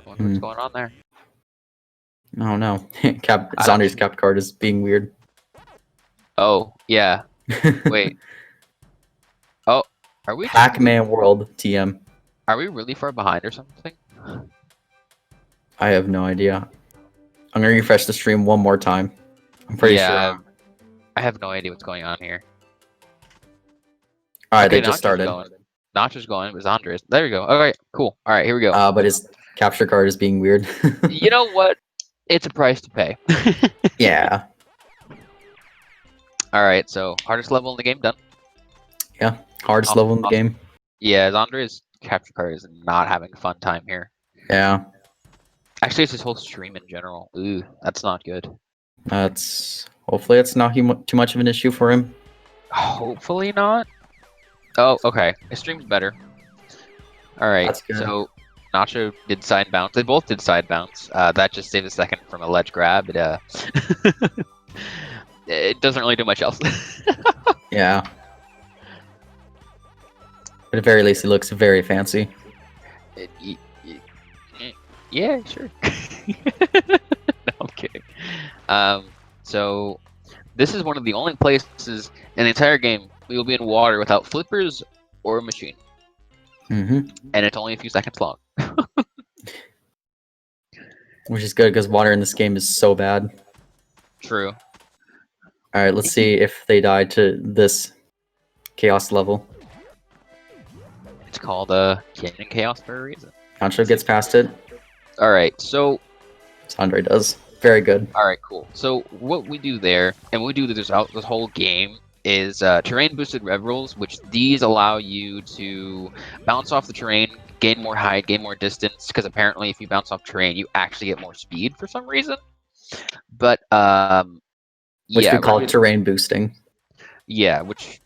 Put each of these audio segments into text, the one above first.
wonder what's going on there. Oh no, Xandre's cap card is being weird. Oh yeah. Wait. Oh, are we? Pac-Man World TM. Are we really far behind or something? I have no idea. I'm gonna refresh the stream one more time. I'm pretty sure. I have no idea what's going on here. All right, they just started. Nacho's going, but Xandre's. There we go. All right, cool. All right, here we go. But his capture card is being weird. You know what? It's a price to pay. Yeah. All right, so hardest level in the game done. Yeah, hardest level in the game. Yeah, Xandre's capture card is not having a fun time here. Yeah. Actually, it's his whole stream in general. Ooh, that's not good. Hopefully it's not too much of an issue for him. Hopefully not. Oh, okay. His stream's better. All right. So Nacho did side bounce. They both did side bounce. That just saved a second from a ledge grab. It doesn't really do much else. Yeah. At the very least, it looks very fancy. Yeah, sure. No, I'm kidding. So this is one of the only places in the entire game we will be in water without flippers or a machine. Mm-hmm. And it's only a few seconds long. Which is good because water in this game is so bad. True. All right, let's see if they die to this chaos level. It's called Canyon Chaos for a reason. Nacho gets past it. All right, so Xandre does. Very good. All right, cool. So what we do there, and we do throughout this whole game, is terrain boosted rev rolls, which these allow you to bounce off the terrain, gain more height, gain more distance, because apparently if you bounce off terrain, you actually get more speed for some reason. But which we call terrain boosting. Yeah, which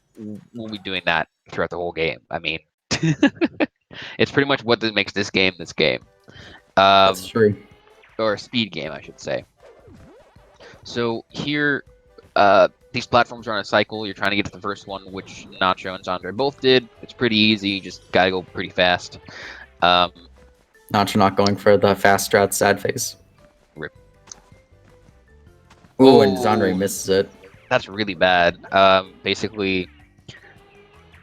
we'll be doing that throughout the whole game. I mean, it's pretty much what makes this game this game. That's true. Or a speed game, I should say. So here, these platforms are on a cycle. You're trying to get to the first one, which Nacho and Xandre both did. It's pretty easy. You just gotta go pretty fast. Nacho not going for the fast strat sad face. Rip. Ooh, and Xandre misses it. That's really bad. Basically,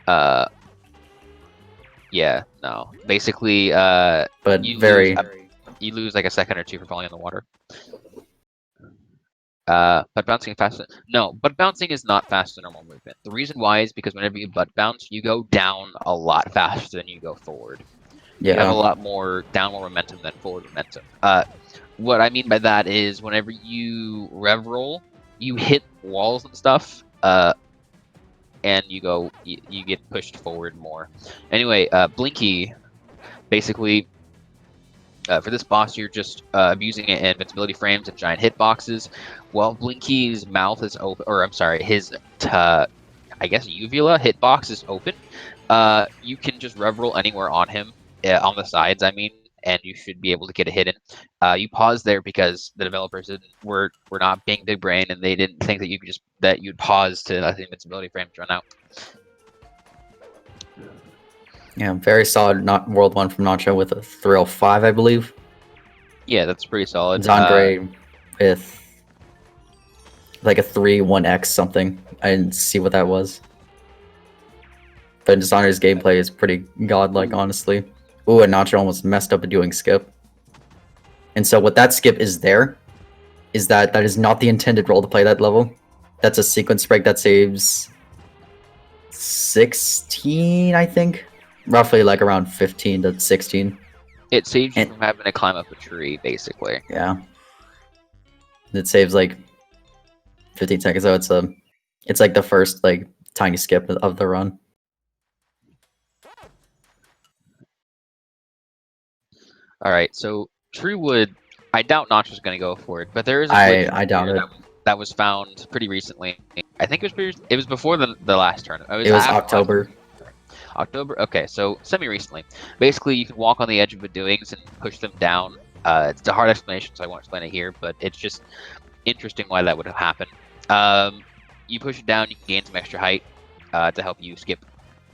yeah, no. Basically, but you lose like a second or two for falling in the water. But bouncing faster. No, but bouncing is not fast to normal movement. The reason why is because whenever you butt bounce, you go down a lot faster than you go forward. Yeah. You have a lot more downward momentum than forward momentum. What I mean by that is whenever you rev roll, you hit walls and stuff, and you get pushed forward more. Anyway, Blinky, basically, for this boss, you're just abusing invincibility frames and giant hitboxes. While Blinky's mouth is open, or I'm sorry, his, I guess, uvula hitbox is open, you can just rev roll anywhere on him, on the sides, I mean, and you should be able to get a hit in. You pause there because the developers were not being big brain, and they didn't think that you'd pause to let the invincibility frames run out. Yeah, very solid. Not World 1 from Nacho with a 305, I believe. Yeah, that's pretty solid. Xandre with like a 3-1x something. I didn't see what that was. But Xandre's gameplay is pretty godlike, honestly. Ooh, and Nacho almost messed up a doing skip. And so what that skip is there is that is not the intended roll to play that level. That's a sequence break that saves 16, I think. Roughly like around 15 to 16. It saves you from having to climb up a tree, basically. Yeah. It saves like 15 seconds, so it's like the first like tiny skip of the run. All right, so Treewood, I doubt Nacho's going to go for it, but there is a I doubt it. That was found pretty recently. I think it was before the last tournament. It was October. October? Okay, so semi-recently. Basically, you can walk on the edge of the doings and push them down. It's a hard explanation, so I won't explain it here, but it's just interesting why that would have happened. You push it down, you can gain some extra height to help you skip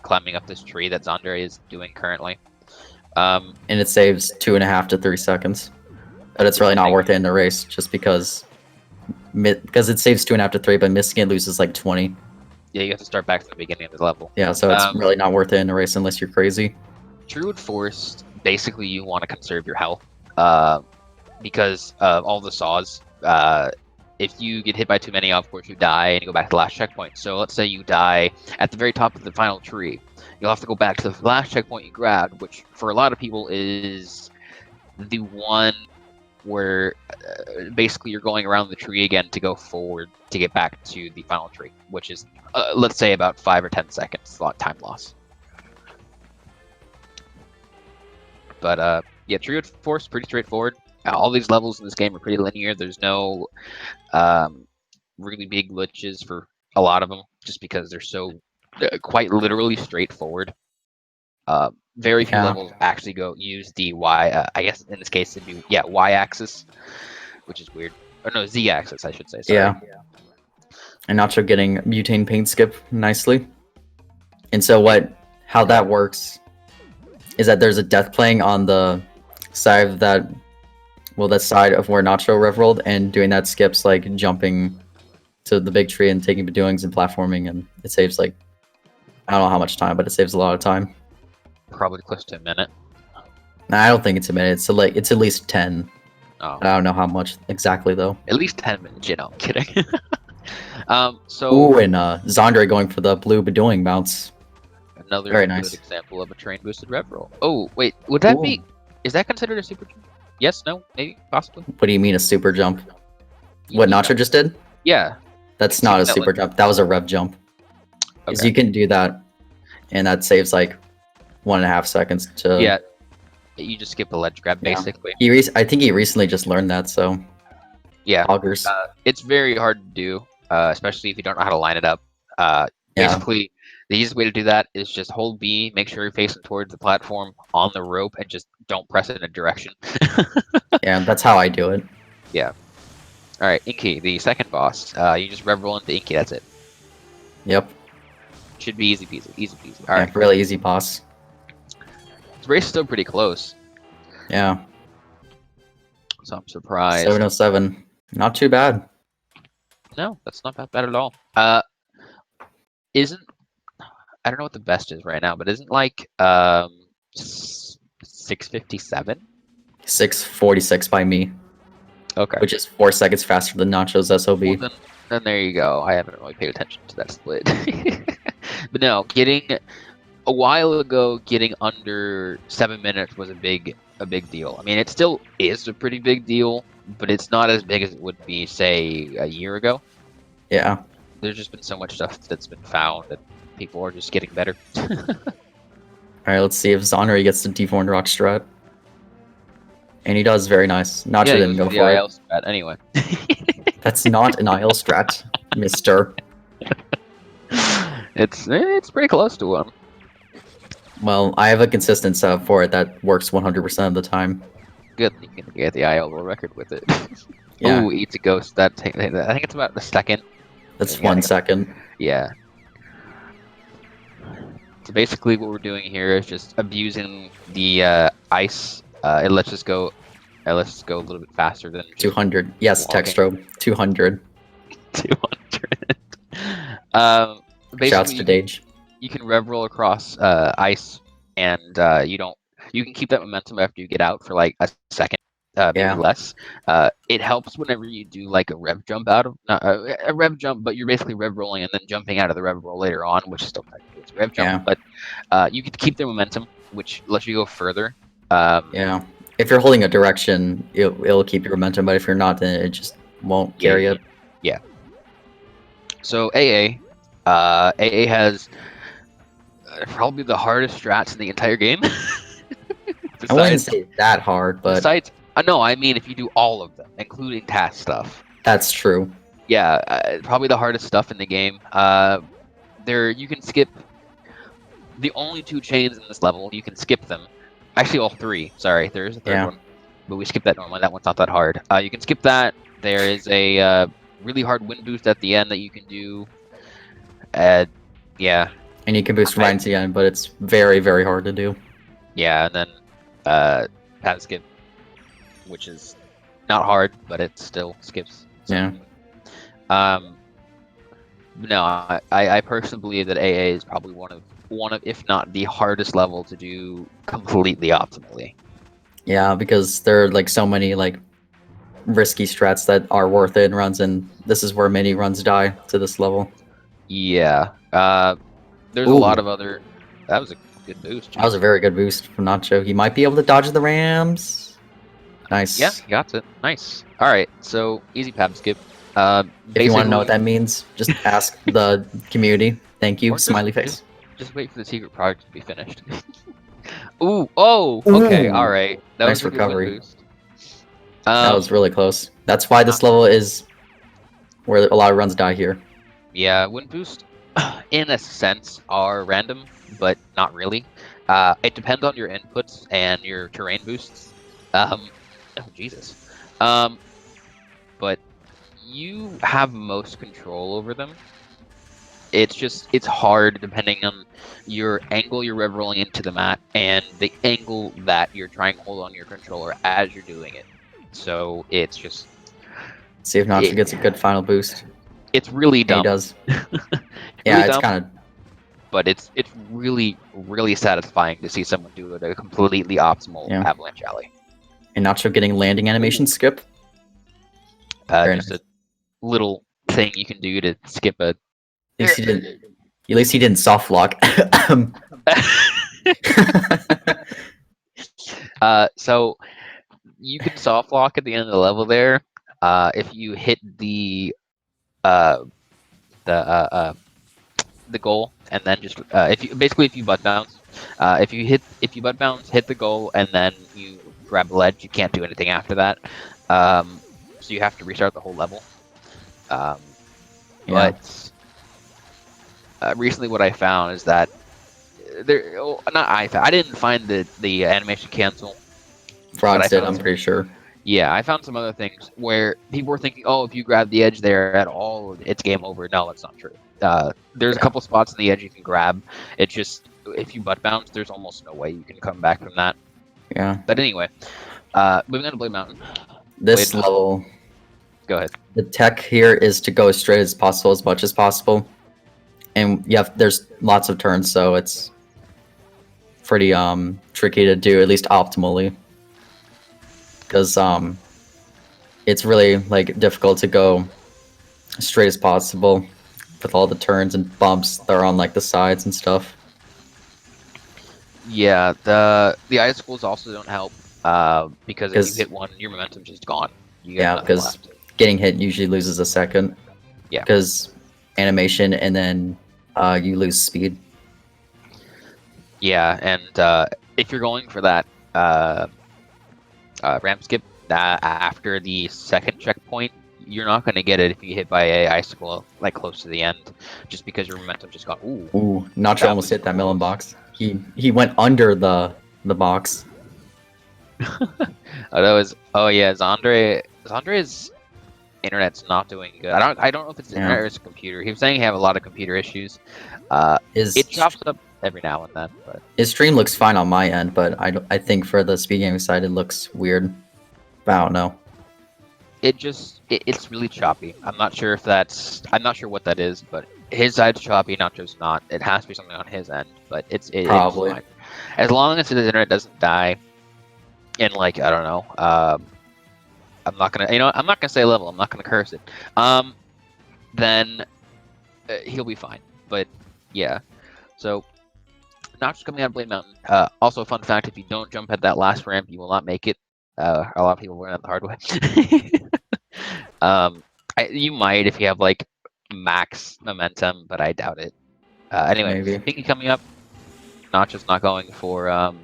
climbing up this tree that Xandre is doing currently. And it saves 2.5 to 3 seconds. But it's really not worth it in the race, just because it saves 2.5 to 3, but missing it loses like 20. Yeah, you have to start back to the beginning of the level. Yeah, so it's really not worth it in the race unless you're crazy. Druid Forest, basically you want to conserve your health, because of all the saws. If you get hit by too many, of course you die and you go back to the last checkpoint. So let's say you die at the very top of the final tree. You'll have to go back to the last checkpoint you grabbed, which for a lot of people is the one where basically you're going around the tree again to go forward to get back to the final tree, which is, let's say, about 5 or 10 seconds time loss. But yeah, Druid Force, pretty straightforward. All these levels in this game are pretty linear. There's no really big glitches for a lot of them, just because they're so quite literally straightforward. Very few levels actually use the Y. I guess in this case it'd be Y-axis, which is weird. Or no, Z-axis, I should say. Sorry. Yeah. And Nacho getting butane paint skip nicely. And so how that works is that there's a death playing on the side of that side of where Nacho rev rolled, and doing that skips like jumping to the big tree and taking bedoings and platforming, and it saves like, I don't know how much time, but it saves a lot of time. Probably close to a minute. Nah, I don't think it's a minute. It's at least 10. Oh. I don't know how much exactly though. At least 10 minutes, I'm kidding. So ooh, and Xandre going for the blue bedoing mounts. Another very good nice example of a train boosted rev roll. Oh, wait, would that be, is that considered a super jump? Yes, no, maybe, possibly? What do you mean a super jump? What Nacho just did? Yeah. That's not a super jump. That was a rev jump. Because you can do that, and that saves like 1.5 seconds to... Yeah, you just skip the ledge grab, basically. I think he recently just learned that, so... Yeah. Augers. It's very hard to do, especially if you don't know how to line it up. Basically, the easiest way to do that is just hold B, make sure you're facing towards the platform on the rope, and just don't press it in a direction. Yeah, that's how I do it. Yeah. Alright, Inky, the second boss. You just rev roll into Inky, that's it. Yep. Should be easy peasy, easy peasy. Alright. Yeah, really easy boss. This race is still pretty close. Yeah. So I'm surprised. 707. Not too bad. No, that's not that bad at all. Isn't... I don't know what the best is right now, but isn't like 6:57? 6:46 by me. Okay. Which is 4 seconds faster than Nacho's SOB. Well, then there you go. I haven't really paid attention to that split. But no, a while ago, getting under 7 minutes was a big deal. I mean, it still is a pretty big deal, but it's not as big as it would be, say, a year ago. Yeah. There's just been so much stuff that's been found that people are just getting better. Alright, let's see if Xandre gets the D4 rock strat. And he does, very nice. Nacho didn't go for it. Strat anyway. That's not an IL strat, mister. It's pretty close to one. Well, I have a consistent setup for it that works 100% of the time. Good, you can get the IL world record with it. Yeah. Ooh, eats a ghost. I think it's about a second. That's 1 second. Yeah. So basically what we're doing here is just abusing the ice. It lets us go a little bit faster than 200. Yes, Textro. 200. 200. Shouts to Dage. You can rev roll across ice, and you can keep that momentum after you get out for like a second, maybe less. It helps whenever you do like a rev jump a rev jump, but you're basically rev rolling and then jumping out of the rev roll later on, which is still technically it's a rev jump. But you can keep the momentum, which lets you go further. Yeah. If you're holding a direction, it'll keep your momentum, but if you're not, then it just won't carry it. Yeah. So AA has probably the hardest strats in the entire game. I wouldn't say that hard, but... Besides, no, I mean if you do all of them, including task stuff. That's true. Yeah, probably the hardest stuff in the game. You can skip the only 2 chains in this level. You can skip them. Actually, all 3. Sorry, there is a third one, but we skipped that normally. That one's not that hard. You can skip that. There is a really hard wind boost at the end that you can do. Yeah. And you can boost right into the end, but it's very, very hard to do. Yeah, and then path skip, which is not hard, but it still skips. So, Yeah. No, I personally believe that AA is probably one of, if not the hardest level to do completely optimally. Yeah, because there are like so many like risky strats that are worth it in runs, and this is where many runs die to this level. Yeah. There's a Ooh. lot of other. That was a good boost. That was a very good boost from Nacho. He might be able to dodge the rams. Nice. Yeah, he got it. Nice. All right, so easy path skip. If you want to know what that means, just ask the community. Thank you, smiley face. Just wait for the secret product to be finished. Ooh, oh, okay, Ooh. all right. That Nice was a recovery. good win boost. That was really close. That's why this level is where a lot of runs die here. Yeah, win boost, in a sense, are random, but not really. It depends on your inputs and your terrain boosts. Oh Jesus. But you have most control over them. It's hard depending on your angle you're rev rolling into the mat and the angle that you're trying to hold on your controller as you're doing it. So it's just see if Nacho gets a good final boost. It's really dumb. He does. Yeah, it's kind of. But it's really satisfying to see someone do it a completely optimal avalanche alley. And Nacho getting landing animation skip. Just a little thing you can do to skip a. At least he didn't soft lock. So you can soft lock at the end of the level there. If you hit the goal, and then just if you butt bounce, if you butt bounce, hit the goal, and then you grab the ledge, you can't do anything after that. So you have to restart the whole level. But recently, what I found is that I didn't find the animation cancel. Frogs did, I'm pretty sure. Yeah, I found some other things where people were thinking, oh, if you grab the edge there at all, it's game over. No, it's not true. There's a couple spots on the edge you can grab. It's just, if you butt bounce, there's almost no way you can come back from that. Yeah. But anyway, moving on to Blade Mountain. This level... Go ahead. The tech here is to go as straight as possible, as much as possible. And there's lots of turns, so it's pretty tricky to do, at least optimally. Because it's really like difficult to go as straight as possible with all the turns and bumps that are on like the sides and stuff. Yeah, the icicles also don't help because if you hit one, your momentum's just gone. Because getting hit usually loses a second. Yeah. Because animation and then you lose speed. Yeah, and if you're going for that ramp skip after the second checkpoint, you're not going to get it if you hit by a icicle like close to the end, just because your momentum just got. Ooh, Nacho almost hit that melon box. He went under the box. Xandre's internet's not doing good. I don't know if it's internet or it's a computer. He was saying he have a lot of computer issues. It chops up every now and then, but his stream looks fine on my end, but I think for the SpeedGaming side it looks weird. But I don't know. It's really choppy. I'm not sure what that is, but his side's choppy, Nacho's not. It has to be something on his end, but it's fine. As long as his internet doesn't die in like, I don't know, I'm not gonna say level, I'm not gonna curse it. Then he'll be fine. But yeah. So Nacho's coming out of Blade Mountain. Also a fun fact, if you don't jump at that last ramp, you will not make it. A lot of people learn that the hard way. You might if you have like max momentum, but I doubt it. Anyway, Pinky coming up. Nacho's not going for IL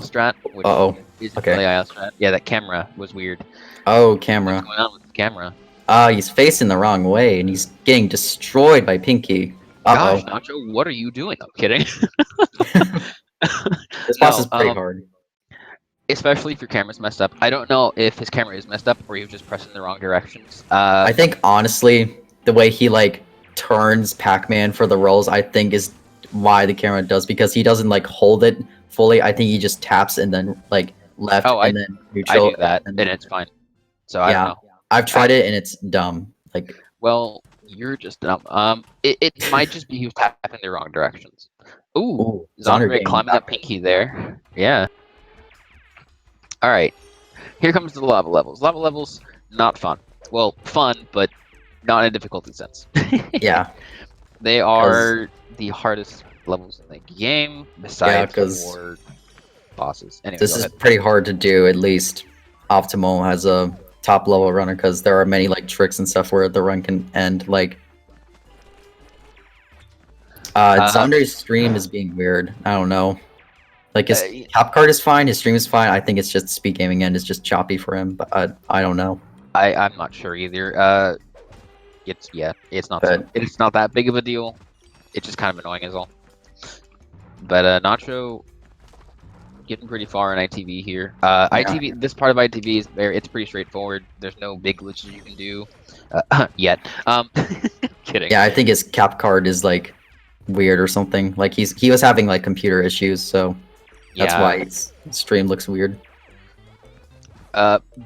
strat, which isn't really IL strat. Yeah, that camera was weird. Oh, camera. What's going on with the camera? He's facing the wrong way, and he's getting destroyed by Pinky. Gosh, Nacho, what are you doing? I'm kidding. This boss is pretty hard. Especially if your camera's messed up. I don't know if his camera is messed up or he was just pressing the wrong directions. I think, honestly, the way he, like, turns Pac-Man for the rolls, I think is why the camera does, because he doesn't, like, hold it fully. I think he just taps and then like left Oh, and then I neutral. do that, And and then, it's fine. So I don't yeah, know. I've tried it and it's dumb. Like, Well, you're just dumb. It might just be he was tapping the wrong directions. Ooh, ooh, Xandre Xandre getting climbing up back. Pinky there. Yeah. All right. Here comes the lava levels. Lava levels, not fun. Well, fun, but not in a difficulty sense. Yeah, They are the hardest levels in the game, besides 'cause for bosses. Anyway, this go is ahead. pretty hard to do. At least optimal has a top level runner because there are many like tricks and stuff where the run can end. Like, Xandre's stream is being weird. I don't know. Like his Uh, cap card is fine, his stream is fine. I think it's just SpeedGaming end is just choppy for him, but I don't know. I'm not sure either. It's not But it's not that big of a deal. It's just kind of annoying is all. But Nacho getting pretty far in ITV here. yeah. ITV, this part of ITV is it's pretty straightforward. There's no big glitches you can do yet. Kidding. Yeah, I think his cap card is like weird or something. Like he was having like computer issues, so that's Yeah. why his stream looks weird.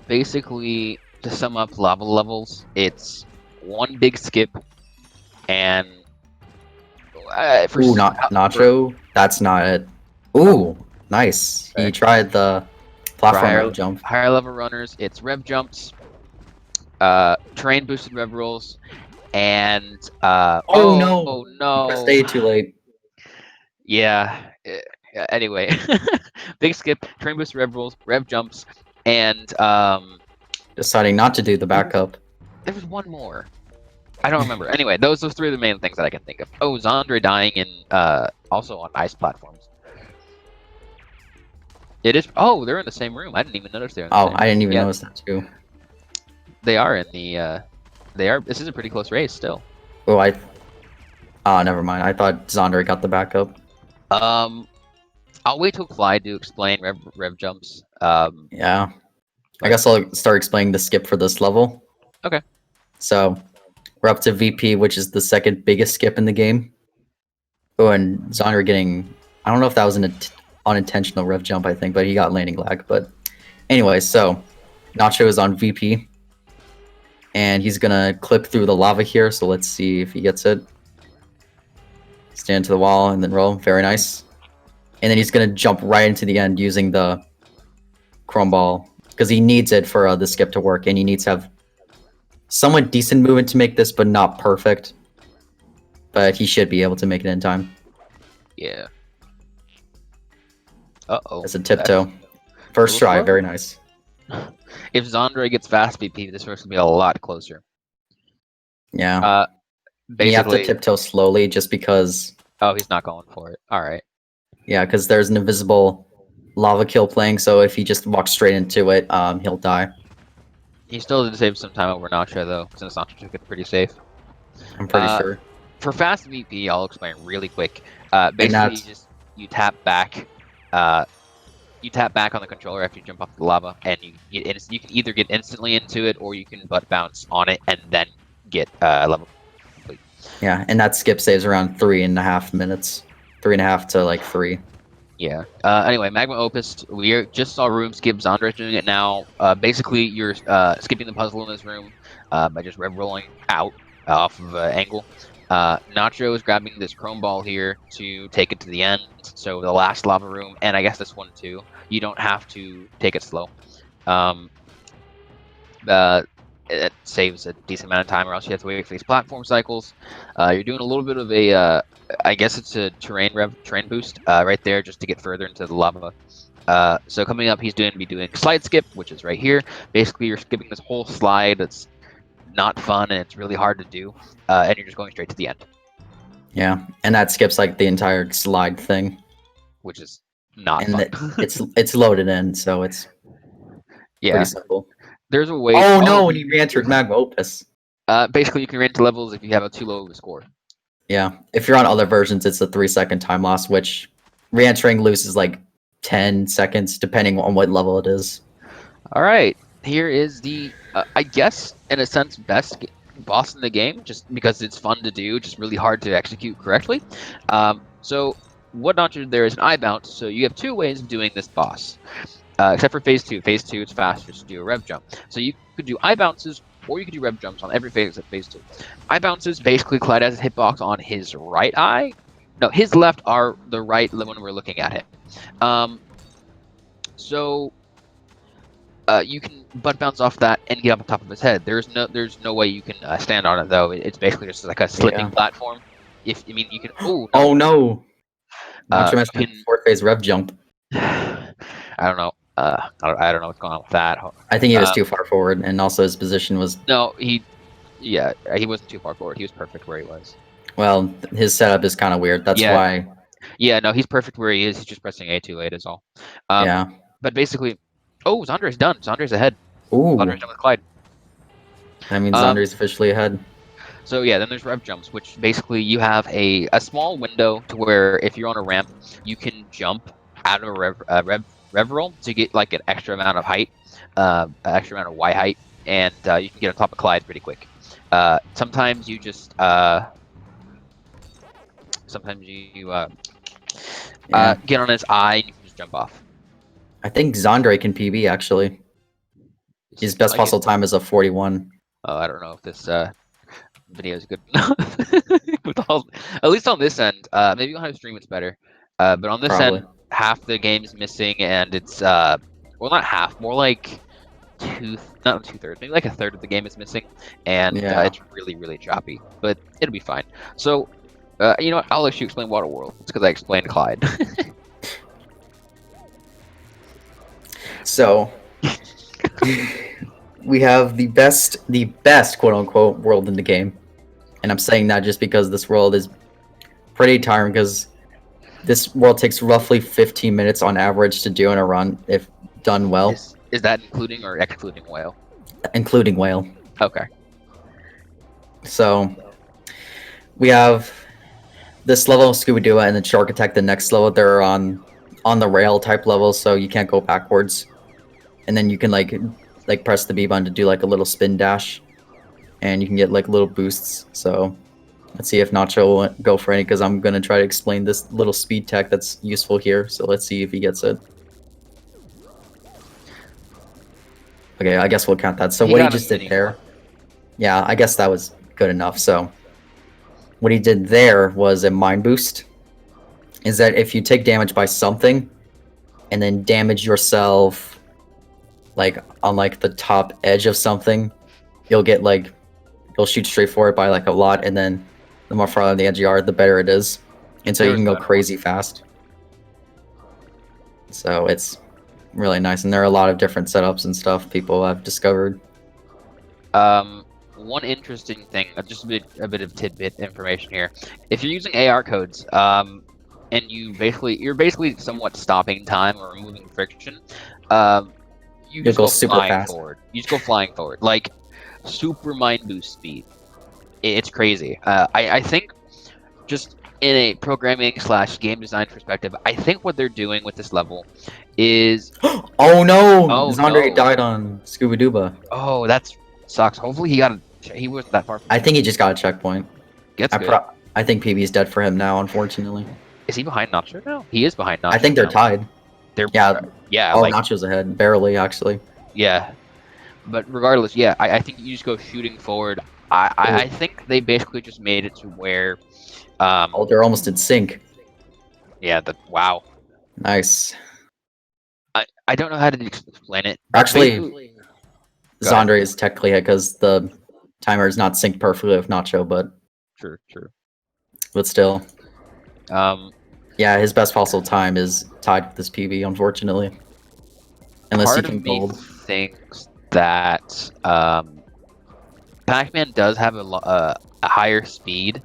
Basically, to sum up lava levels, it's one big skip, and Ooh, not Nacho. That's not it. Ooh, nice. He Okay. tried the platform rev jump. higher level runners, it's rev jumps, terrain boosted rev rolls, and Oh no! Pressed A no, too late. yeah. Anyway, big skip, terrain boosted rev rolls, rev jumps, and Deciding not to do the backup. there was one more. I don't remember. Anyway, those three are the main things that I can think of. Oh, Xandre dying in also on ice platforms. It is. Oh, they're in the same room. I didn't even notice they're in the same I didn't even Yeah. notice that too. They are in the. They are. This is a pretty close race still. Oh, never mind. I thought Xandre got the backup. I'll wait till Clyde to explain rev jumps. Yeah. I guess I'll start explaining the skip for this level. Okay. So, we're up to VP, which is the second biggest skip in the game. Oh, and Xandre getting... I don't know if that was an unintentional rev jump, I think, but he got landing lag. But anyway, so Nacho is on VP. And he's going to clip through the lava here, so let's see if he gets it. Stand to the wall and then roll. Very nice. And then he's going to jump right into the end using the chrome ball. Because he needs it for the skip to work, and he needs to have somewhat decent movement to make this, but not perfect. But he should be able to make it in time. Yeah. Uh-oh. As a tiptoe. First try, slow. very nice. If Xandre gets fast VP, this race will be a lot closer. Yeah. Basically, you have to tiptoe slowly just because... Oh, he's not going for it. All right. Yeah, because there's an invisible lava kill playing, so if he just walks straight into it, he'll die. He still did save some time over Nacho, though, since Nacho took it pretty safe. I'm pretty sure. For fast VP, I'll explain really quick. Basically, you tap back. You tap back on the controller after you jump off the lava, and you can either get instantly into it, or you can butt bounce on it and then get level complete. Yeah, and that skip saves around 3.5 minutes. 3.5 to like 3. Yeah. Anyway, Magma Opus, we just saw room skip. Xandre's doing it now. Basically, you're skipping the puzzle in this room by just rev rolling out off of angle. Nacho is grabbing this chrome ball here to take it to the end. So the last lava room, and I guess this one too. You don't have to take it slow. It saves a decent amount of time, or else you have to wait for these platform cycles. You're doing a little bit of a, I guess it's a terrain boost right there, just to get further into the lava. So coming up, he's be doing slide skip, which is right here. Basically, you're skipping this whole slide. It's not fun and it's really hard to do, and you're just going straight to the end. Yeah, and that skips like the entire slide thing, which is not and fun. it's loaded in, so it's pretty simple. There's a way. Oh no! When he re-entered Magma Opus. Basically, you can re-enter levels if you have a too low of a score. Yeah, if you're on other versions, it's a 3-second time loss, which re-entering loses like 10 seconds depending on what level it is. All right, here is the, I guess, in a sense, best boss in the game, just because it's fun to do, just really hard to execute correctly. So what Nacho did there is an I bounce. So you have two ways of doing this boss. Except for phase 2. Phase 2, it's faster to do a rev jump. So you could do I bounces, or you could do rev jumps on every phase except phase 2. I bounces, basically Clyde has a hitbox on his right eye. No, his left are the right when we're looking at him. So you can butt bounce off that and get up on top of his head. There's no way you can stand on it though. It's basically just like a slipping platform. If I mean you can. Oh no! Nacho missed can, a 4th phase rev jump. I don't know. I don't know what's going on with that. I think he was too far forward, and also his position was. No, he wasn't too far forward. He was perfect where he was. Well, his setup is kind of weird. That's why. Yeah, no, he's perfect where he is. He's just pressing A too late is all. Yeah. But basically, Xandre's done. Xandre's ahead. Ooh. Xandre's done with Clyde. That means Xandre's officially ahead. So yeah, then there's rev jumps, which basically you have a small window to where if you're on a ramp, you can jump out of a rev roll to get like an extra amount of height, an extra amount of Y height, and you can get on top of Clyde pretty quick. Sometimes you just get on his eye and you can just jump off. I think Xandre can PB actually. His best possible time is a 41. Oh, I don't know if this video is good enough. At least on this end, maybe on his stream it's better. But on this end, half the game is missing, and it's well, not half, more like not 2/3, maybe like a third of the game is missing, and it's really, really choppy. But it'll be fine. So, you know what? I'll let you explain Waterworld. It's because I explained Clyde. So, we have the best quote unquote world in the game, and I'm saying that just because this world is pretty tiring. Because this world takes roughly 15 minutes on average to do in a run if done well. Is that including or excluding whale? Including whale. Okay. So we have this level of Scooby-Doo and then Shark Attack. The next level, they're on the rail type level, so you can't go backwards. And then you can like press the B button to do like a little spin dash, and you can get like little boosts. So let's see if Nacho will go for any, because I'm gonna try to explain this little speed tech that's useful here. So let's see if he gets it. Okay, I guess we'll count that. So what he just did there, yeah, I guess that was good enough. So what he did there was a mind boost. Is that if you take damage by something, and then damage yourself, like on like the top edge of something, you'll shoot straight for it by like a lot, and then the more far on the edge you are, the better it is, and so you can go crazy fast. So it's really nice, and there are a lot of different setups and stuff people have discovered. One interesting thing, just a bit of tidbit information here. If you're using AR codes, and you're basically somewhat stopping time or removing friction, you just go super fast forward. You just go flying forward, like super mind boost speed. It's crazy. I think just in a programming / game design perspective, I think what they're doing with this level is oh no! Xandre died on Scooby-Dooba. Oh, that sucks. Hopefully he wasn't that far from I think he just got a checkpoint. I think PB's dead for him now, unfortunately. Is he behind Nacho now? He is behind Nacho. I think they're tied. Yeah. Oh, like, Nacho's ahead, barely actually. Yeah, but regardless, yeah, I think you just go shooting forward. I think they basically just made it to where. Oh, they're almost in sync. Yeah. Wow. Nice. I don't know how to explain it. Actually, Xandre is technically ahead because the timer is not synced perfectly with Nacho, but. True. But still. Yeah, his best possible time is tied with this PB, unfortunately. Unless he can gold. Thinks that Pac-Man does have a higher speed,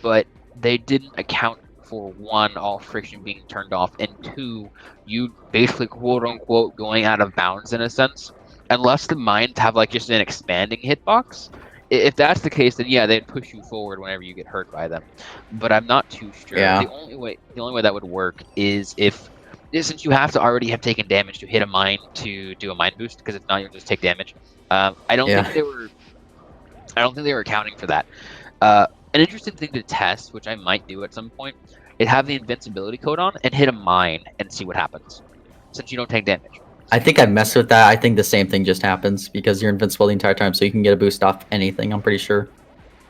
but they didn't account for one, all friction being turned off, and two, you basically quote unquote going out of bounds in a sense, unless the mines have like just an expanding hitbox. If that's the case, then yeah, they'd push you forward whenever you get hurt by them. But I'm not too sure. Yeah. The only way that would work is since you have to already have taken damage to hit a mine to do a mine boost, because if not, you'll just take damage. I don't think they were accounting for that. An interesting thing to test, which I might do at some point, is have the invincibility coat on and hit a mine and see what happens, since you don't take damage. I think I messed with that. I think the same thing just happens because you're invincible the entire time, so you can get a boost off anything. I'm pretty sure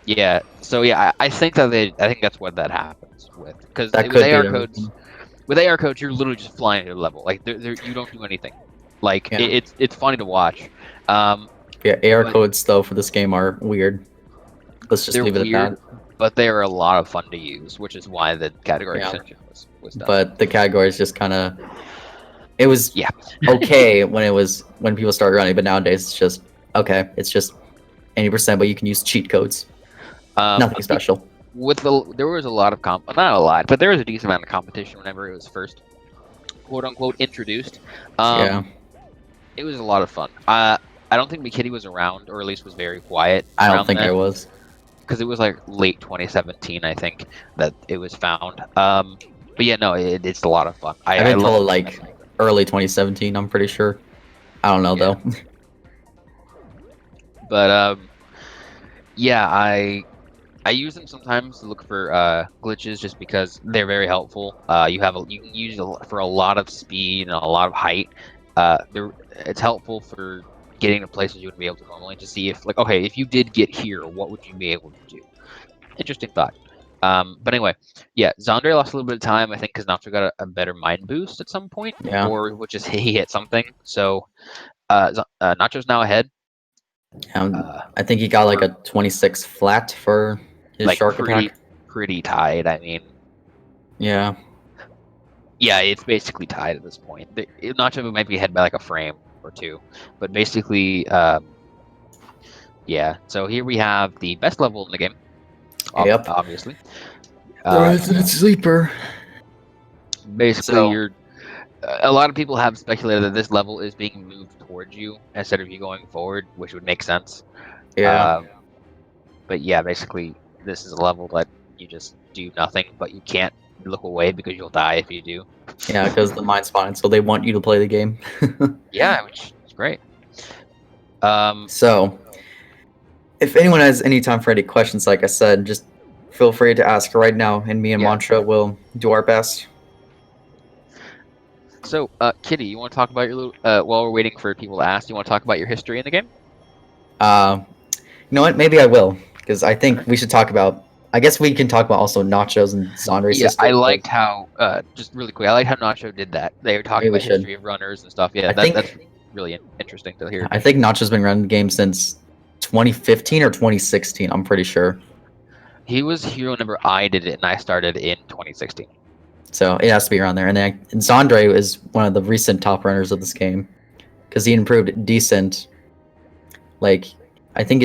Yeah. So yeah, I think that I think that's what that happens with, because that with could be AR the codes, reason. you're literally just flying to the level. Like you don't do anything. Like Yeah. it's funny to watch. Yeah, AR But codes though for this game are weird. Let's just they're leave it at weird, that. but they are a lot of fun to use, which is why the category Yeah. extension was done. But the category is just kind of. It was Yeah. okay when people started running, but nowadays it's just okay. It's just 80%, but you can use cheat codes. Nothing special. There was a lot of not a lot, but there was a decent amount of competition whenever it was first, quote unquote, introduced. Yeah. It was a lot of fun. I don't think McKitty was around, or at least was very quiet. I don't think I was. Because it was like late 2017, I think, that it was found. But yeah, no, it's a lot of fun. I've been told like early 2017. I'm pretty sure. I don't know though. But yeah, I use them sometimes to look for glitches, just because they're very helpful. You can use it for a lot of speed and a lot of height. It's helpful for getting to places you wouldn't be able to normally, to see if, like, okay, if you did get here, what would you be able to do? Interesting thought. But anyway, yeah, Xandre lost a little bit of time, I think, because Nacho got a better mind boost at some point, Yeah. or which is he hit something. So Nacho's now ahead. I think he got like a 26 flat for his Like shark attack. pretty tied. I mean, Yeah. yeah, it's basically tied at this point. Nacho might be ahead by like a frame or two, but basically, yeah. So here we have the best level in the game. Yep. Obviously. The Resident Sleeper. Basically, a lot of people have speculated that this level is being moved towards you instead of you going forward, which would make sense. Yeah. But yeah, basically, this is a level that you just do nothing, but you can't look away because you'll die if you do. Yeah, because the mind spawning, so they want you to play the game. Yeah, which is great. So, if anyone has any time for any questions, like I said, just feel free to ask right now, and me and Mantra will do our best. So, Kitty, you want to talk about your little, while we're waiting for people to ask, you want to talk about your history in the game? You know what? Maybe I will, because I think we should talk about. I guess we can talk about also Nacho's and Xandre's system. I liked how, just really quick, I liked how Nacho did that. They were talking about history of runners and stuff. Yeah, that's really interesting to hear. I think Nacho's been running the game since 2015 or 2016. I'm pretty sure. He was here whenever I did it, and I started in 2016. So it has to be around there. And then Xandre is one of the recent top runners of this game, because he improved decent. Like, I think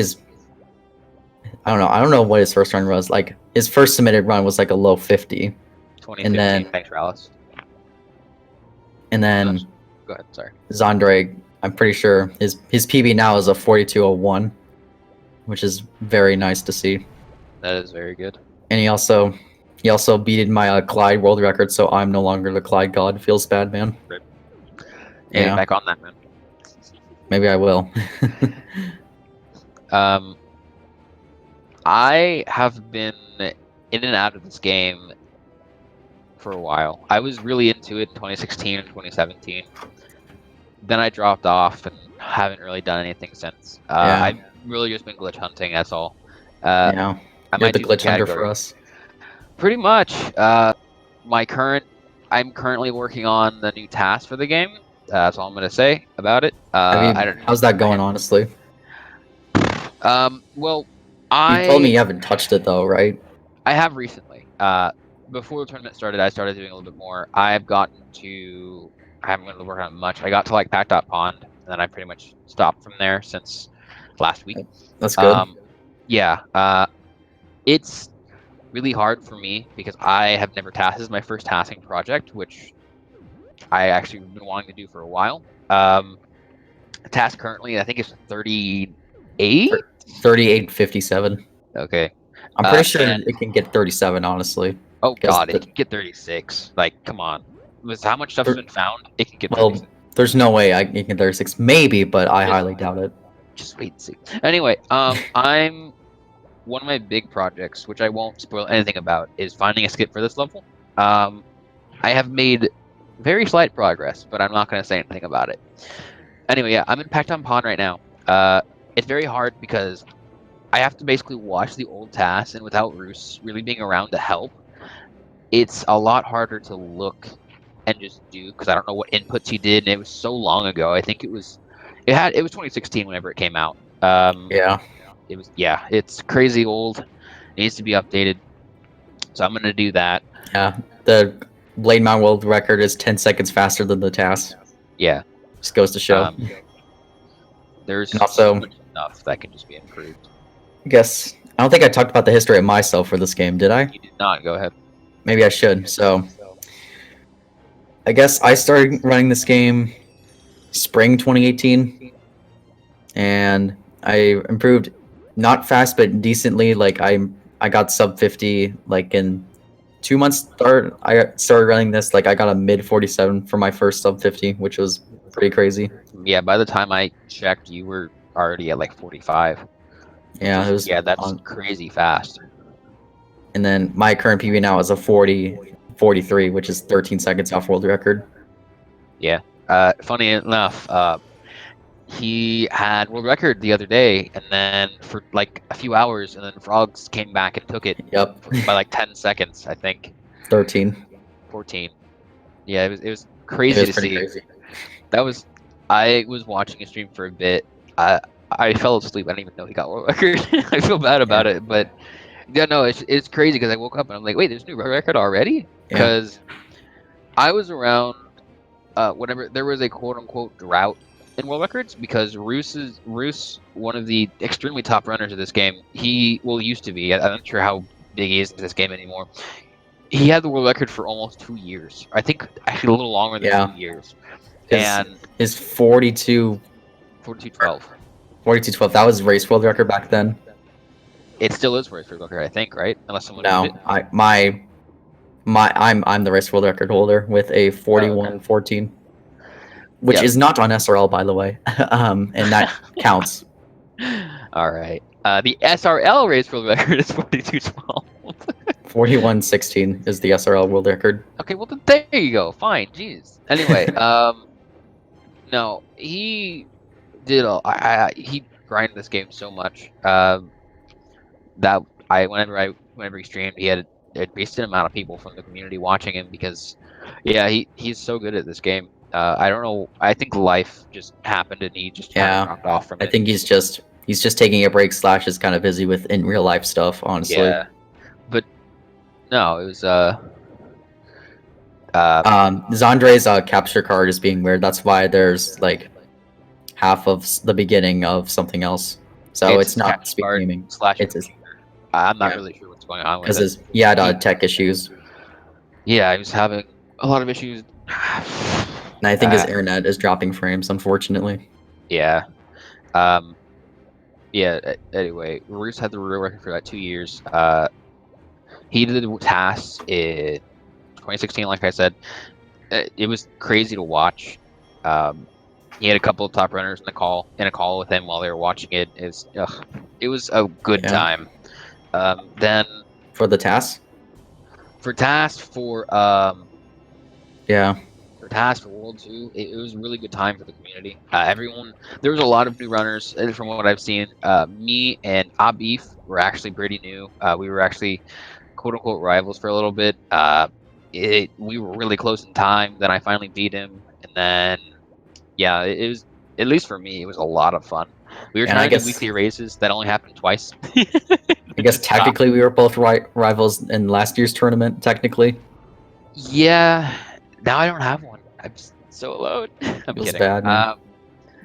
I don't know what his first run was. Like, his first submitted run was like a low 50. 2015, and then, thanks, Rallis. And then go ahead, sorry. Xandre, I'm pretty sure his PB now is a 42.01, which is very nice to see. That is very good. And he also beated my Clyde world record, so I'm no longer the Clyde god. Feels bad, man. Rip. Yeah, back on that, man. Maybe I will. I have been in and out of this game for a while. I was really into it in 2016 and 2017. Then I dropped off and haven't really done anything since. I've really just been glitch hunting, that's all. You're the glitch hunter for us. Pretty much. I'm currently working on the new task for the game. That's all I'm going to say about it. How's that going, honestly? Well, you told me you haven't touched it though, right? I have recently. Before the tournament started, I started doing a little bit more. I haven't really worked on it much. I got to like Pac Pond, and then I pretty much stopped from there since last week. That's good. It's really hard for me because I have never tasked. This is my first tasking project, which I actually been wanting to do for a while. Task currently, I think it's 38? 38.57. Okay. I'm pretty sure it can get 37, honestly. Oh god, it can get 36. Like, come on. With how much stuff's been found, it can get 36. Well, there's no way it can get 36. Maybe, but I highly doubt it. Just wait and see. Anyway, one of my big projects, which I won't spoil anything about, is finding a skip for this level. I have made very slight progress, but I'm not going to say anything about it. Anyway, yeah, I'm in Pac-Man Pond right now. It's very hard because I have to basically watch the old tasks, and without Roos really being around to help, it's a lot harder to look and just do because I don't know what inputs he did, and it was so long ago. I think it was 2016 whenever it came out. Yeah. It's crazy old. It needs to be updated, so I'm gonna do that. Yeah. The Blade Mount world record is 10 seconds faster than the task. Yeah, Just goes to show. There's And also, so much stuff that can just be improved. I guess I don't think I talked about the history of myself for this game, did I? You did not. Go ahead. Maybe I should. So, I guess I started running this game spring 2018, and I improved not fast but decently. Like I got sub 50 like in 2 months. I started running this. Like I got a mid 47 for my first sub 50, which was pretty crazy. Yeah, by the time I checked, you were already at like 45. Yeah, it was. That's crazy fast. And then my current PB now is a 43, which is 13 seconds off world record. Yeah. Funny enough, he had world record the other day, and then for like a few hours, and then Frogs came back and took it. Yep. By like 10 seconds, I think. 13. 14. Yeah, it was crazy to see. Crazy. I was watching a stream for a bit. I fell asleep. I didn't even know he got world record. I feel bad about it, but yeah, no, it's crazy because I woke up and I'm like, wait, there's a new world record already? Because I was around whenever there was a quote unquote drought in world records, because Roos, one of the extremely top runners of this game. He used to be. I'm not sure how big he is in this game anymore. He had the world record for almost 2 years. I think actually a little longer than 2 years. And his 42. 42-12. 42-12. That was race world record back then. It still is race world record, I think, right? Unless someone. No, I'm the race world record holder with a 41-14, which is not on SRL, by the way, and that counts. All right. The SRL race world record is 42-12. 41-16 is the SRL world record. Okay, well then there you go. Fine, jeez. Anyway, no, he did. He grinded this game so much that whenever he streamed, he had a decent amount of people from the community watching him because, yeah, he's so good at this game. I don't know. I think life just happened and he just kind of dropped off from it. I think he's just taking a break / is kind of busy with in real life stuff, honestly. Yeah, but no, it was Xandre's capture card is being weird. That's why there's like half of the beginning of something else. So it's not SpeedGaming. I'm not really sure what's going on with it. He had tech issues. Yeah, he was having a lot of issues. And I think his internet is dropping frames, unfortunately. Yeah. Yeah, anyway, Roos had the real record for that 2 years. He did the tasks in 2016, like I said. It was crazy to watch. He had a couple of top runners in a call with him while they were watching it. It was a good time. Then for the tasks? For tasks for tasks for World 2, it was a really good time for the community. There was a lot of new runners, and from what I've seen. Me and Abif were actually pretty new. We were actually quote-unquote rivals for a little bit. We were really close in time, then I finally beat him, and then, yeah, it was, at least for me, it was a lot of fun. We were trying to do weekly races that only happened twice. I guess technically we were both rivals in last year's tournament, technically. Yeah, now I don't have one. I'm so alone. I'm kidding. Bad, man.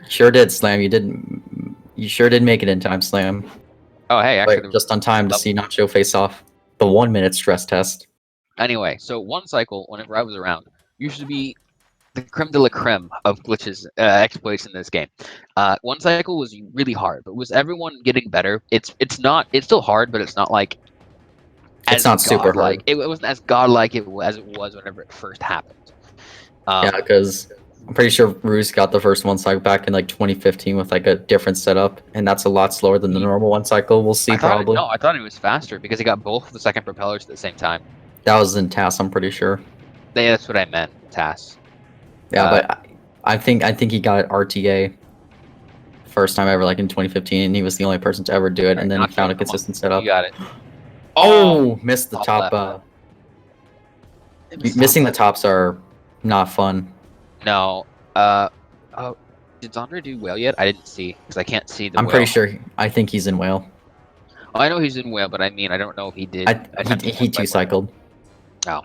Sure did, Slam. You sure did make it in time, Slam. Oh, hey, actually, just on time to see Nacho face off the 1 minute stress test. Anyway, so one cycle, whenever I was around, used to be the creme de la creme of glitches, exploits in this game. One cycle was really hard, but was everyone getting better? It's still hard, but it's not like it's not super hard. It wasn't as godlike as it was whenever it first happened. Yeah, because I'm pretty sure Roos got the first one cycle back in like 2015 with like a different setup, and that's a lot slower than the normal one cycle. We'll see probably. No, I thought it was faster because he got both of the second propellers at the same time. That was in TAS, I'm pretty sure. Yeah, that's what I meant, TAS. Yeah, but I think he got RTA first time ever, like in 2015, and he was the only person to ever do it, and then he Nacho, found a come on. consistent setup. You got it. Oh, missed the top top. left. Missing the tops are not fun. No. Oh, did Xandre do whale yet? I didn't see because I can't see the I'm whale. pretty sure. I think he's in whale. Oh, I know he's in whale, but I mean, I don't know if he did. He two cycled. Oh,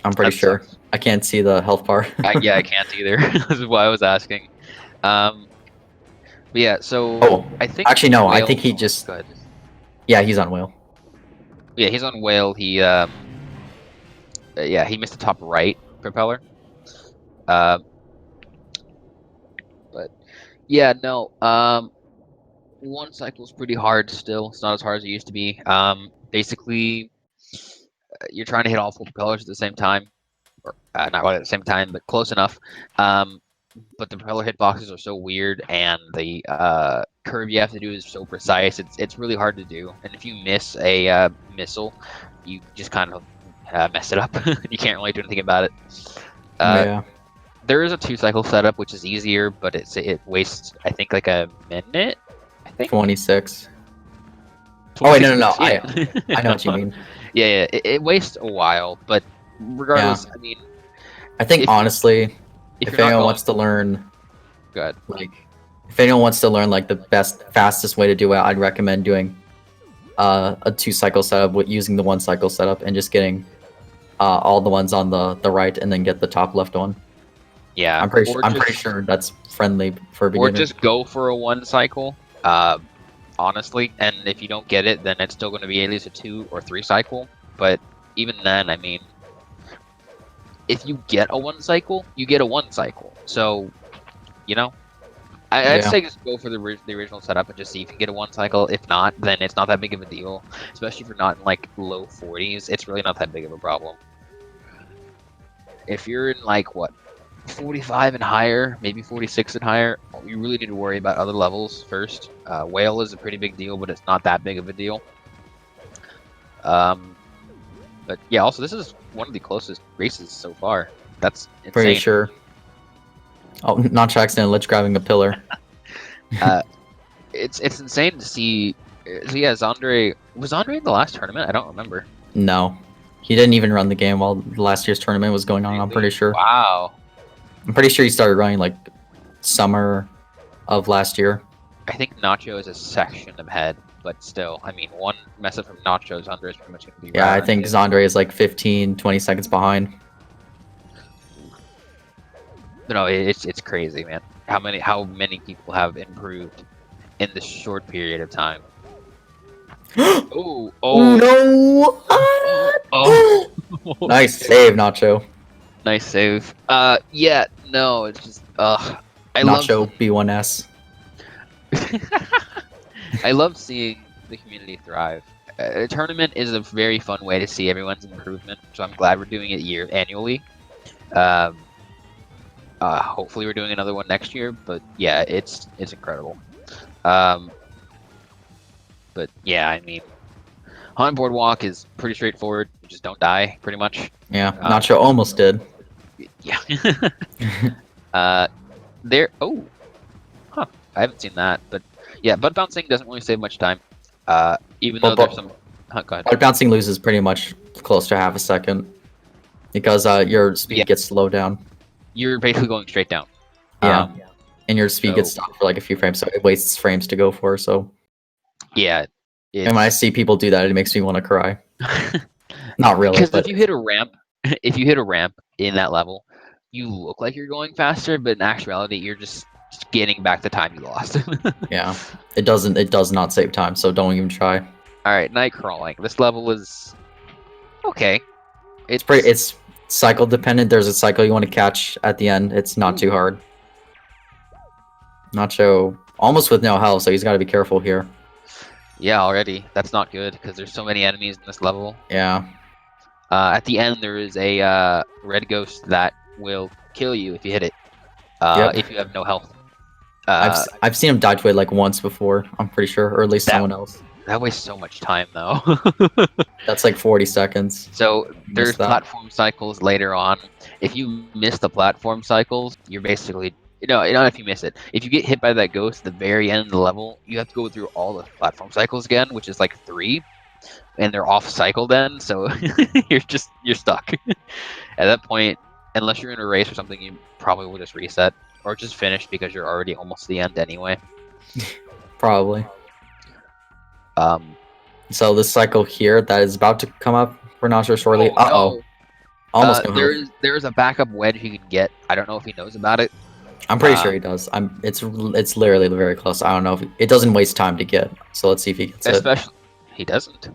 I'm pretty sure. Sucks. I can't see the health bar. Yeah, I can't either. This is why I was asking. But yeah, so Oh, I think actually no. I whale, think he just. good. Yeah, he's on whale. Yeah, he's on whale. He yeah, he missed the top right propeller. But yeah, no. One cycle is pretty hard still. It's not as hard as it used to be. Basically, you're trying to hit all 4 propellers at the same time, or not quite at the same time, but close enough. But the propeller hitboxes are so weird, and the curve you have to do is so precise. It's really hard to do, and if you miss a missile, you just kind of mess it up. You can't really do anything about it. Yeah. There is a 2-cycle setup, which is easier, but it wastes, I think, like a minute. I think 26. Oh wait, no. Yeah. I know what you mean. Yeah. It wastes a while, but regardless, I mean, I think honestly, if you're not anyone wants to learn, good. like, if anyone wants to learn like the fastest way to do it, I'd recommend doing a 2-cycle setup with using the 1-cycle setup and just getting all the ones on the right and then get the top left one. Yeah, I'm pretty sure that's friendly for beginners. Or just go for a 1-cycle, honestly, and if you don't get it, then it's still going to be at least a 2 or 3 cycle. But even then, I mean, if you get a 1-cycle, you get a 1-cycle. So, you know, I'd say just go for the original setup and just see if you can get a 1-cycle. If not, then it's not that big of a deal. Especially if you're not in like low 40s, it's really not that big of a problem. If you're in like what, 45 and higher, maybe 46 and higher, you really need to worry about other levels first. Whale is a pretty big deal, but it's not that big of a deal. But yeah, also this is one of the closest races so far. That's insane. Pretty sure. Oh, not accident. Let's grabbing a pillar. It's insane to see. So yeah, Xandre was Xandre in the last tournament? I don't remember. No, he didn't even run the game while last year's tournament was going on. Really? I'm pretty sure. Wow. I'm pretty sure he started running like summer of last year. I think Nacho is a section ahead, but still, I mean, one mess up from Nacho, Xandre is pretty much going to be. Yeah, I think Xandre is like 15, 20 seconds behind. No, it's crazy, man. How many people have improved in this short period of time? Oh no! Oh. Nice save, Nacho. Nice save. Yeah, no, it's just I Nacho B1S. I love seeing the community thrive. A tournament is a very fun way to see everyone's improvement, so I'm glad we're doing it annually. Hopefully we're doing another one next year, but yeah, it's incredible. But yeah, I mean, on Boardwalk is pretty straightforward. You just don't die, pretty much. Yeah, Nacho almost did. Yeah. Oh, huh. I haven't seen that, but yeah, butt bouncing doesn't really save much time. Even though there's some. Go ahead. Butt bouncing loses pretty much close to half a second because your speed gets slowed down. You're basically going straight down. Yeah, and your speed gets stopped for like a few frames, so it wastes frames to go for. So yeah, and when I see people do that, it makes me want to cry. Not really, because but if you hit a ramp in that level, you look like you're going faster, but in actuality, you're just getting back the time you lost. Yeah, it does not save time, so don't even try. All right, night crawling. This level is okay. It's cycle dependent. There's a cycle you want to catch at the end. It's not too hard. Nacho almost with no health, so he's got to be careful here. Yeah, already. That's not good because there's so many enemies in this level. Yeah. At the end, there is a red ghost that will kill you if you hit it. If you have no health. I've seen him die to it like once before. I'm pretty sure, or at least someone else. That wastes so much time though. That's like 40 seconds. So there's Missed that. platform cycles later on. If you miss the platform cycles, you're basically not if you miss it. If you get hit by that ghost at the very end of the level, you have to go through all the platform cycles again, which is like 3, and they're off cycle then, so you're stuck. At that point, unless you're in a race or something, you probably will just reset or just finish because you're already almost to the end anyway. Probably. Um, So this cycle here that is about to come up for Nacho shortly. no. Almost no health. There's a backup wedge he can get. I don't know if he knows about it. I'm pretty sure he does. It's literally very close. I don't know if it doesn't waste time to get. So let's see if he gets Especially, he doesn't. it.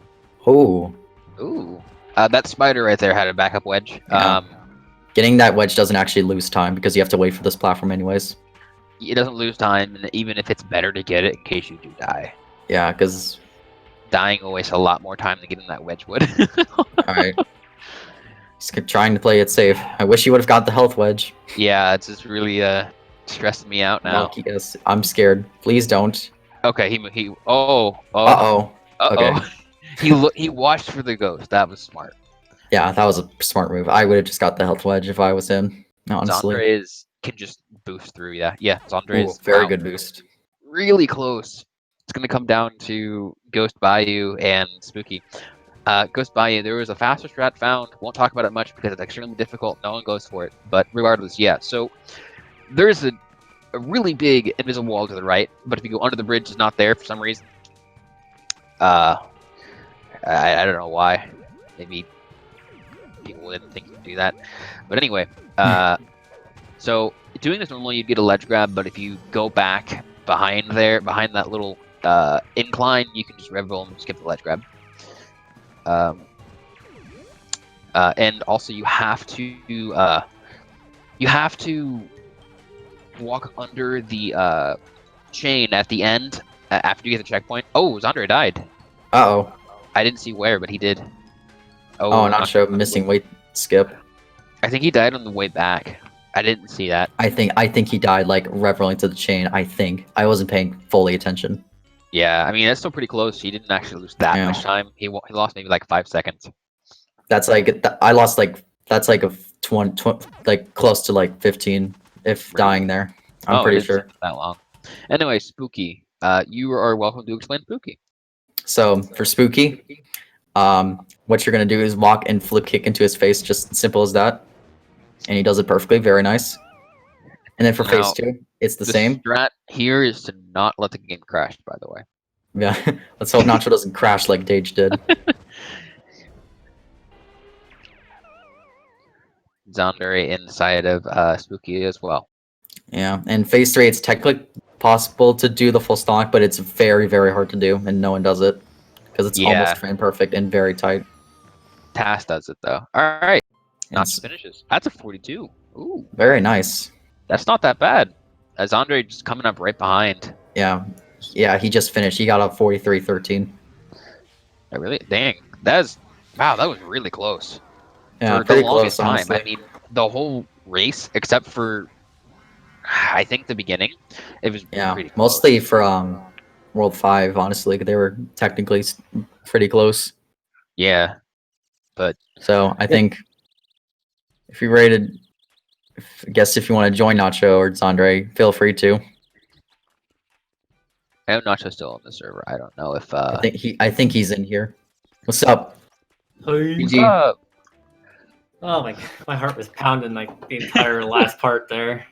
Ooh. Ooh. That spider right there had a backup wedge. Yeah. Getting that wedge doesn't actually lose time because you have to wait for this platform anyways. It doesn't lose time, and even if it's better to get it in case you do die. Yeah, because dying will waste a lot more time than getting that wedge would. Alright. Just trying to play it safe. I wish he would have got the health wedge. Yeah, it's just really stressing me out now. Yes, I'm scared. Please don't. Okay, he oh. Uh-oh. Okay. he watched for the ghost. That was smart. Yeah, that was a smart move. I would have just got the health wedge if I was him, honestly. Xandre can just boost through, yeah. Yeah, Xandre is very good boost. Really close. It's going to come down to Ghost Bayou and Spooky. Ghost Bayou, there was a faster strat found. Won't talk about it much because it's extremely difficult. No one goes for it. But regardless, yeah. So there's a really big invisible wall to the right, but if you go under the bridge, it's not there for some reason. I don't know why. Maybe people didn't think you'd do that. But anyway, so doing this normally you'd get a ledge grab, but if you go back behind that little incline, you can just rev roll and skip the ledge grab. And also you have to walk under the chain at the end after you get the checkpoint. Oh, Xandre died. Uh-oh. I didn't see where, but he did. Oh, not sure. Missing weight skip. I think he died on the way back. I didn't see that. I think he died like rev rolling to the chain. I think I wasn't paying fully attention. Yeah, I mean that's still pretty close. He didn't actually lose that much time. He lost maybe like 5 seconds. That's like I lost like that's like a 20 like close to like 15 if dying there. I'm pretty sure. That long. Anyway, Spooky. You are welcome to explain Spooky. So for Spooky, what you're gonna do is walk and flip kick into his face, just simple as that. And he does it perfectly, very nice. And then for phase 2, it's the same. Strat here is to not let the game crash, by the way. Yeah, let's hope Nacho doesn't crash like Dage did. Xandre inside of Spooky as well. Yeah, and phase 3, it's technically possible to do the full stomach, but it's very, very hard to do, and no one does it. Because it's almost frame perfect and very tight. Task does it, though. Alright. Nacho finishes. That's a 42. Ooh. Very nice. That's not that bad. As Xandre just coming up right behind. Yeah. Yeah, he just finished. He got up 43-13. Really? Dang. Wow, that was really close. Yeah, for pretty the longest close, time. honestly. I mean, the whole race, except for, I think, the beginning, it was pretty close. Mostly for World 5, honestly. They were technically pretty close. Yeah. But so, I think if you're rated... I guess if you want to join Nacho or Xandre, feel free to. I know Nacho's still on the server. I don't know if I think he's in here. What's up? What's up? Oh my heart was pounding like the entire last part there.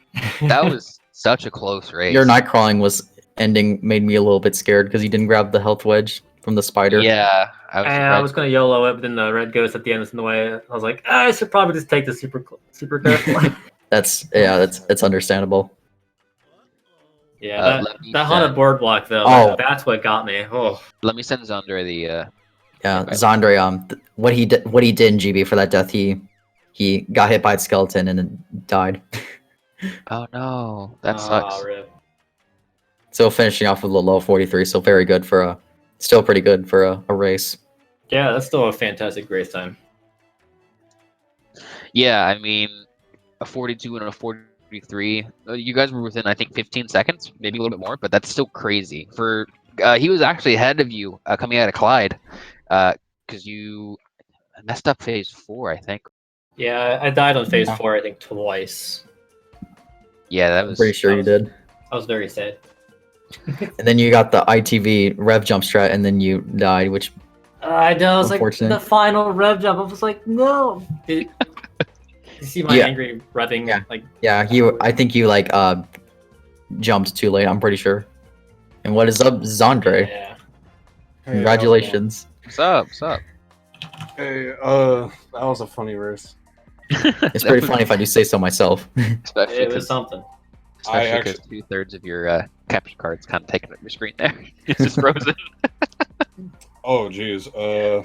That was such a close race. Your night crawling was ending made me a little bit scared because you didn't grab the health wedge from the spider. Yeah, I was gonna YOLO it, but then the red ghost at the end was in the way. I was like, I should probably just take the super careful. That's understandable. Yeah, that haunted boardwalk though. That's what got me. Oh. Let me send Xandre the. Yeah, Xandre. What he did in GB for that death, he got hit by a skeleton and then died. Oh no, that sucks. Rip. So finishing off with a low 43, so very good for still pretty good for a race. Yeah, that's still a fantastic race time. Yeah, I mean, a 42 and a 43. You guys were within, I think, 15 seconds, maybe a little bit more, but that's still crazy for He was actually ahead of you coming out of Clyde, because you messed up phase 4, I think. Yeah, I died on phase Yeah. 4, I think, twice. Yeah, that I'm was pretty sure you did. I was very sad. And then you got the ITV rev jump strat, and then you died, which I know, it's like Unfortunate. the final rev jump. I was like, no. Did you see my Yeah. angry revving? Yeah. Like, yeah, I think you like jumped too late. I'm pretty sure. And what is up, Xandre? yeah. Hey, Congratulations. What's up? What's up? Hey, that was a funny race. It's pretty funny if I do say so myself. Especially It was because something. because 2/3 of your capture card's kind of taking up your screen there. It's just frozen. Oh, geez. There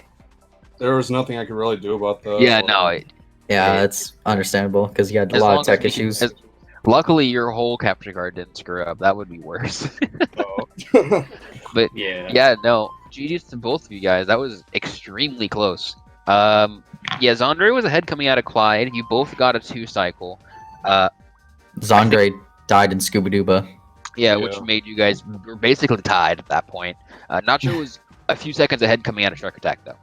was nothing I could really do about the. Yeah, no. Yeah, that's understandable because you had a As lot long of as tech we can- issues. Luckily, your whole capture card didn't screw up. That would be worse. Oh. But Yeah. yeah, no. GG's to both of you guys. That was extremely close. Yeah, Xandre was ahead coming out of Clyde. You both got a 2-cycle. Xandre died in Scuba Duba. Yeah, Yeah. which made you guys were basically tied at that point. Nacho was a few seconds ahead coming out of Shark Attack, though.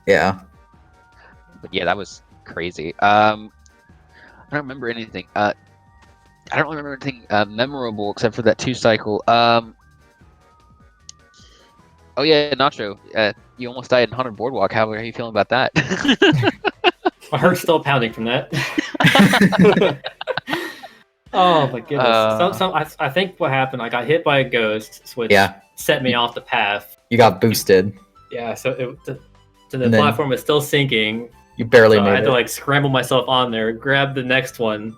Yeah. But yeah, that was crazy. I don't remember anything. I don't remember anything memorable except for that 2-cycle. Oh yeah, Nacho, you almost died in Haunted Boardwalk. How are you feeling about that? My heart's still pounding from that. Oh my goodness. I think what happened, I got hit by a ghost, which Yeah. set me off the path. You got boosted. Yeah, so the And then- platform was still sinking. You barely So I made had it. to like scramble myself on there, grab the next one.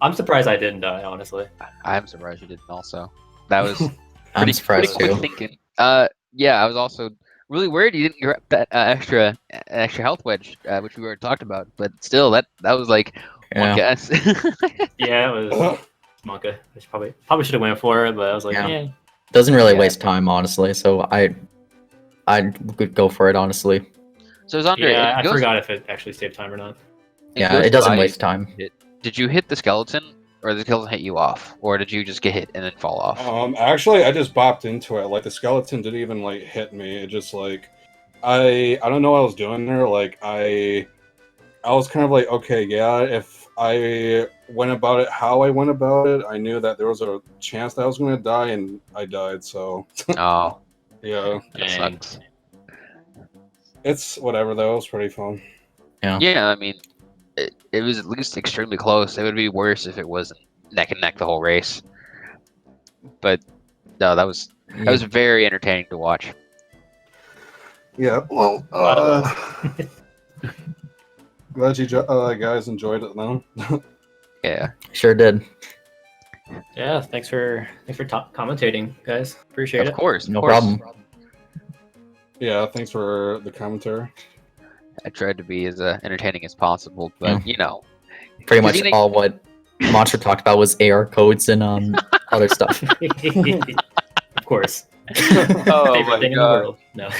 I'm surprised I didn't die, honestly. I'm surprised you didn't. Also, that was I'm pretty surprised quick too. thinking. Yeah, I was also really worried you didn't grab that extra health wedge, which we already talked about. But still, that was like one Yeah. guess. Yeah, it was Monka. I probably should have went for it, but I was like, Yeah. yeah. Doesn't really Yeah. waste time, honestly. So I could go for it, honestly. So Xandre, Yeah, I it goes- forgot if it actually saved time or not. Yeah, goes it doesn't by- waste time. Did you hit the skeleton, or did the skeleton hit you off, or did you just get hit and then fall off? Actually, I just bopped into it. Like the skeleton didn't even like hit me. It just like, I don't know what I was doing there. Like I was kind of like, okay, yeah. If I went about it how I went about it, I knew that there was a chance that I was going to die, and I died. So Oh, yeah, that Dang. sucks. it's whatever though. It was pretty fun. Yeah, I mean, it was at least extremely close. It would be worse if it wasn't neck and neck the whole race. But no, that was very entertaining to watch. Yeah. Well, glad you guys enjoyed it though. Yeah. Sure did. Yeah, thanks for commentating, guys. Appreciate Of it. course. No problem. Yeah. Thanks for the commentary. I tried to be as entertaining as possible, but you know, Pretty Does much he think- all what Mantra talked about was AR codes and other stuff. Of course. Oh Favorite my thing in the God. world. No.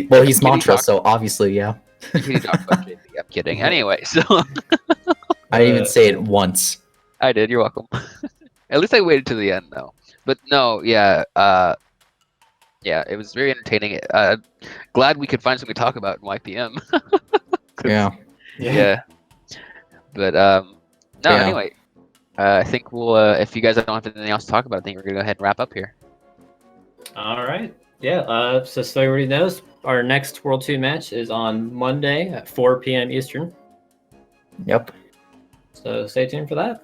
Well, he's Kitty Mantra, talk- so obviously, yeah. you talk about JP. I'm kidding. Anyway, so I didn't even say it once. I did. You're welcome. At least I waited to the end, though. But no, yeah, yeah, it was very entertaining. Glad we could find something to talk about in YPM. 'Cause- Yeah. Yeah. But no. Yeah. Anyway, I think we'll. If you guys don't have anything else to talk about, I think we're gonna go ahead and wrap up here. All right. Yeah. So everybody knows, our next World 2 match is on Monday at 4 p.m. Eastern. Yep. So stay tuned for that.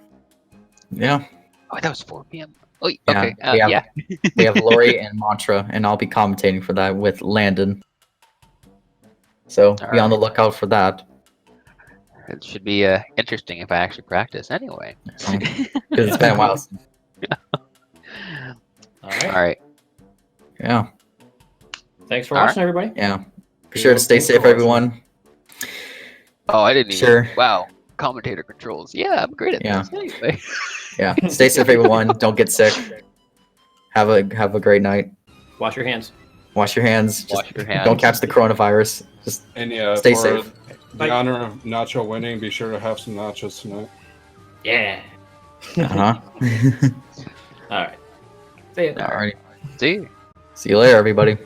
Yeah. Oh, that was 4 p.m. Oh, Yeah, okay. we have- Yeah. We have Lori and Mantra, and I'll be commentating for that with Landon. So be on the lookout for that. It should be interesting if I actually practice. Anyway. Because it's been a while. Since, All right. All right. yeah. Thanks for All watching, everybody. Yeah. Be sure to stay safe, everyone. Oh, I didn't even. Sure. Wow. Commentator controls. Yeah, I'm great at Yeah. this. Anyway. Yeah. Stay safe, everyone. Don't get sick. Have a great night. Wash your hands. Wash your hands. Just Wash your hands. don't catch the coronavirus. Just And yeah, Stay for safe. the Bye. honor of Nacho winning, be sure to have some nachos tonight. Yeah. uh-huh. All right. See ya. Alrighty. See you. See you later, everybody.